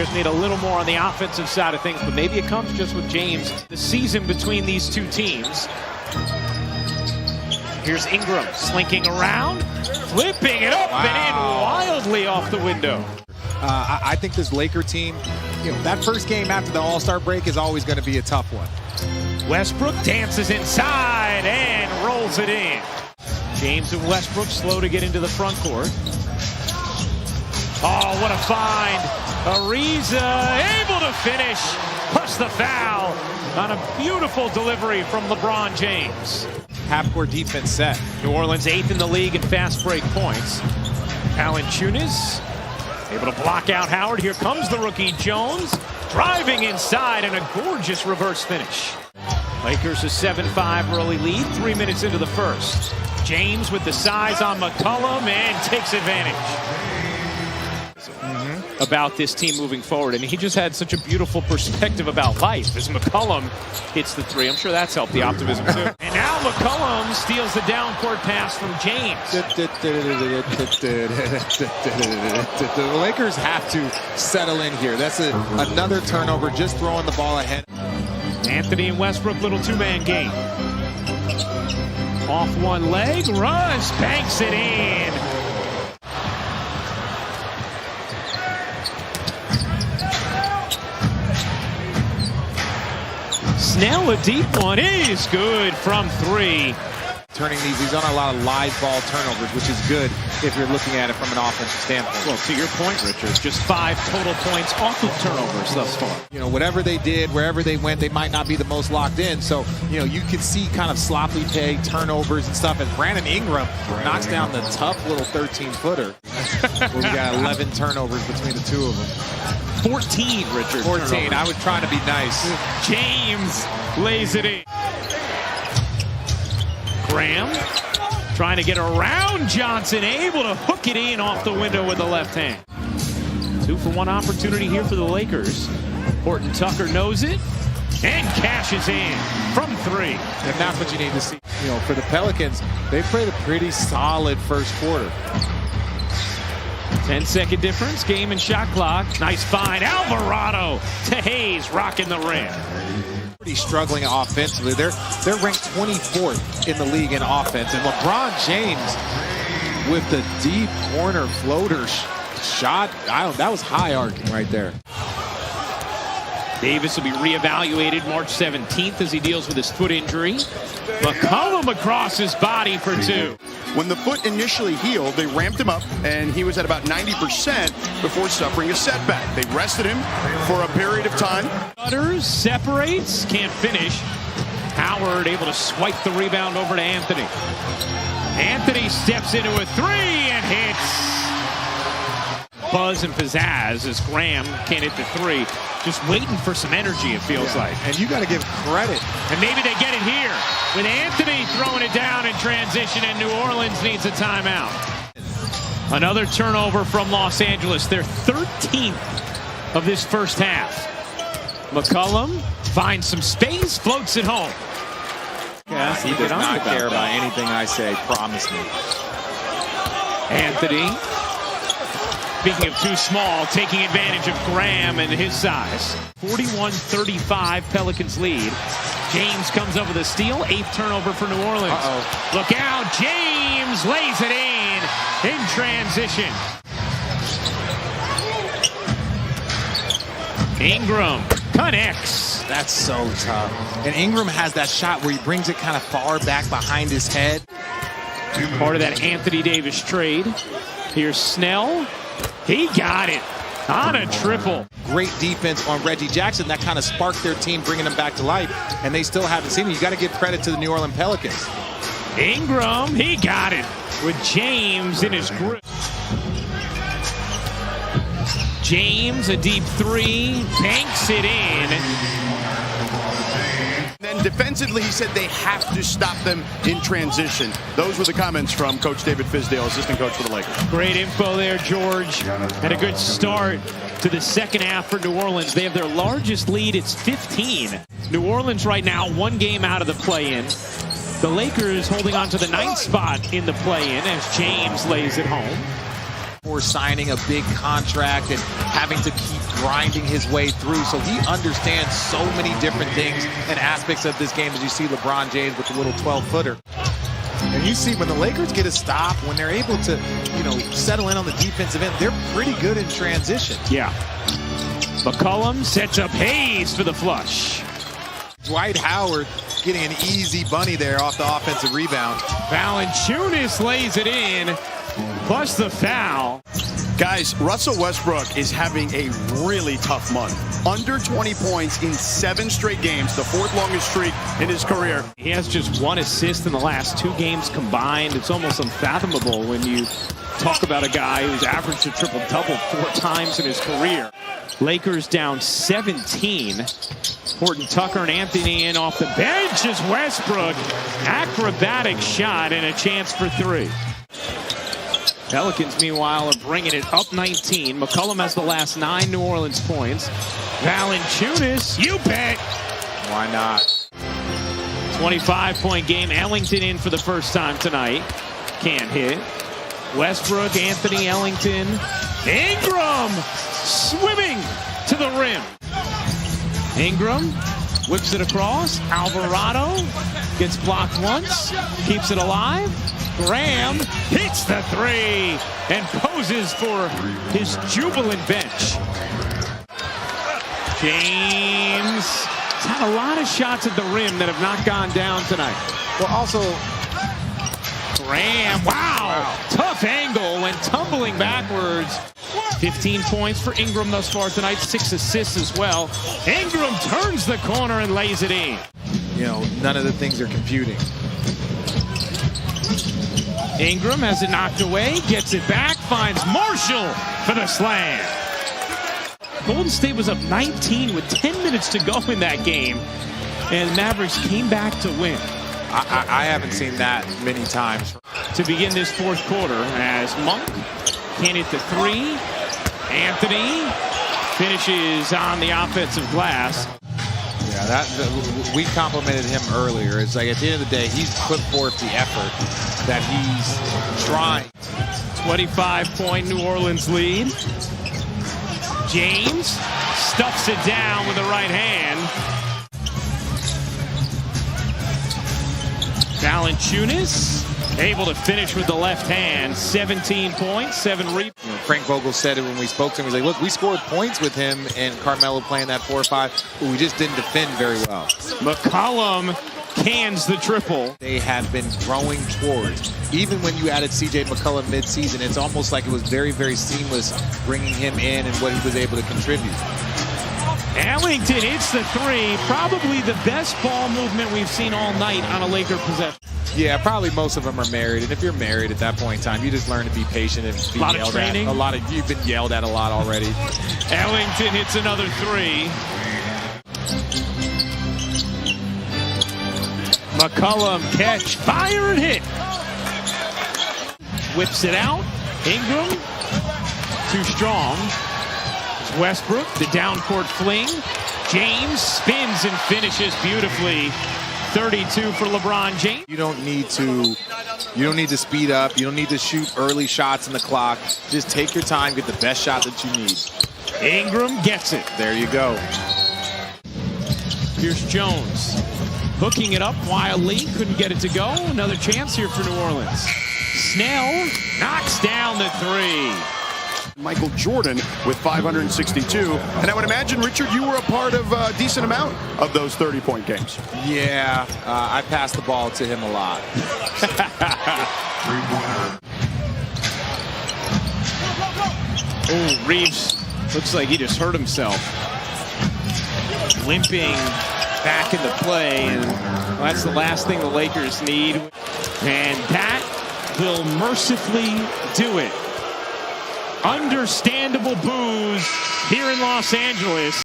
Lakers need a little more on the offensive side of things, but maybe it comes just with James. The season between these two teams. Here's Ingram slinking around, flipping it up and in wildly off the window. I think this Laker team, that first game after the All-Star break is always going to be a tough one. Westbrook dances inside and rolls it in. James and Westbrook slow to get into the front court. Oh, what a find. Ariza able to finish, plus the foul on a beautiful delivery from LeBron James. Half-court defense set. New Orleans 8th in the league in fast break points. Valanciunas able to block out Howard. Here comes the rookie Jones, driving inside and a gorgeous reverse finish. Lakers a 7-5 early lead, 3 minutes into the first. James with the size on McCollum and takes advantage. About this team moving forward, and he just had such a beautiful perspective about life as McCollum hits the three. I'm sure that's helped the optimism too. And now McCollum steals the down court pass from James. The Lakers have to settle in here. That's another turnover, just throwing the ball ahead. Anthony and Westbrook, little two-man game. Off one leg, runs, banks it in. Snell, a deep one is good from three. Turning these on a lot of live ball turnovers, which is good if you're looking at it from an offensive standpoint. Well, to your point, Richard, just 5 total points off of turnovers thus far. Whatever they did, wherever they went, they might not be the most locked in. So, you can see kind of sloppy play, turnovers and stuff. As Brandon Ingram knocks down the tough little 13-footer. Where we got 11 turnovers between the two of them. 14, Richard. 14. Turnovers. I was trying to be nice. James lays it in. Graham trying to get around Johnson, able to hook it in off the window with the left hand. 2-for-1 opportunity here for the Lakers. Horton Tucker knows it and cashes in from 3. And that's what you need to see. For the Pelicans, they played a pretty solid first quarter. 10-second difference, game and shot clock. Nice find, Alvarado to Hayes, rocking the rim. Pretty struggling offensively. They're ranked 24th in the league in offense, and LeBron James with the deep corner floater shot. That was high arcing right there. Davis will be reevaluated March 17th as he deals with his foot injury. McCollum across his body for 2. When the foot initially healed, they ramped him up, and he was at about 90% before suffering a setback. They rested him for a period of time. Butters separates, can't finish. Howard able to swipe the rebound over to Anthony. Anthony steps into a 3 and hits. Buzz and pizzazz as Graham can't hit the 3. Just waiting for some energy, it feels like. And you got to give credit. And maybe they get it here with Anthony throwing it down in transition, and New Orleans needs a timeout. Another turnover from Los Angeles, their 13th of this first half. McCollum finds some space, floats it home. Yes, he does not care about anything I say, promise me. Anthony, speaking of too small, taking advantage of Graham and his size. 41-35 Pelicans lead. James comes up with a steal, 8th turnover for New Orleans. Look out, James lays it in transition. Ingram connects. That's so tough. And Ingram has that shot where he brings it kind of far back behind his head. Part of that Anthony Davis trade. Here's Snell. He got it on a triple. Great defense on Reggie Jackson. That kind of sparked their team, bringing them back to life. And they still haven't seen it. You got to give credit to the New Orleans Pelicans. Ingram, he got it with James in his grip. James, a deep 3, banks it in. Then defensively, he said they have to stop them in transition. Those were the comments from Coach David Fizdale, assistant coach for the Lakers. Great info there, George. Had a good start to the second half for New Orleans. They have their largest lead. It's 15. New Orleans right now 1 game out of the play-in. The Lakers holding on to the 9th spot in the play-in as James lays it home. For signing a big contract and having to keep grinding his way through. So he understands so many different things and aspects of this game as you see LeBron James with the little 12-footer. And you see when the Lakers get a stop, when they're able to, settle in on the defensive end, they're pretty good in transition. Yeah. McCollum sets up Hayes for the flush. Dwight Howard getting an easy bunny there off the offensive rebound. Valanciunas lays it in, plus the foul. Guys, Russell Westbrook is having a really tough month. Under 20 points in 7 straight games, the 4th longest streak in his career. He has just 1 assist in the last 2 games combined. It's almost unfathomable when you talk about a guy who's averaged a triple-double 4 times in his career. Lakers down 17. Horton Tucker and Anthony in off the bench as Westbrook. Acrobatic shot and a chance for 3. Pelicans, meanwhile, are bringing it up 19. McCollum has the last 9 New Orleans points. Valanciunas, you bet. Why not? 25-point game. Ellington in for the first time tonight. Can't hit. Westbrook, Anthony, Ellington. Ingram swimming to the rim. Ingram whips it across. Alvarado gets blocked once. Keeps it alive. Graham hits the 3 and poses for his jubilant bench. James has had a lot of shots at the rim that have not gone down tonight. Well, also, Graham, wow. Tough angle, went tumbling backwards. 15 points for Ingram thus far tonight, 6 assists as well. Ingram turns the corner and lays it in. None of the things are computing. Ingram has it knocked away, gets it back, finds Marshall for the slam. Golden State was up 19 with 10 minutes to go in that game, and the Mavericks came back to win. I haven't seen that many times. To begin this 4th quarter, as Monk can't hit the 3. Anthony finishes on the offensive glass. Yeah, we complimented him earlier. It's like at the end of the day, he's put forth the effort that he's trying. 25-point New Orleans lead. James stuffs it down with the right hand. Valanciunas able to finish with the left hand. 17 points, 7 rebounds. Frank Vogel said it when we spoke to him. He's like, look, we scored points with him and Carmelo playing that 4-5, but we just didn't defend very well. McCollum cans the triple. They have been growing towards. Even when you added C.J. McCollum midseason, it's almost like it was very, very seamless bringing him in and what he was able to contribute. Ellington hits the 3. Probably the best ball movement we've seen all night on a Laker possession. Yeah, probably most of them are married, and if you're married at that point in time, you just learn to be patient and be yelled training. at. You've been yelled at a lot already. Ellington hits another 3. McCollum catch, fire and hit. Whips it out. Ingram too strong. Westbrook, the down court fling. James spins and finishes beautifully. 32 for LeBron James. You don't need to speed up. You don't need to shoot early shots in the clock. Just take your time, get the best shot that you need. Ingram gets it. There you go. Here's Jones hooking it up wildly. Couldn't get it to go. Another chance here for New Orleans. Snell knocks down the 3. Michael Jordan with 562. And I would imagine, Richard, you were a part of a decent amount of those 30-point games. Yeah, I passed the ball to him a lot. Oh, Reeves looks like he just hurt himself. Limping back into play, and that's the last thing the Lakers need. And that will mercifully do it. Understandable boos here in Los Angeles.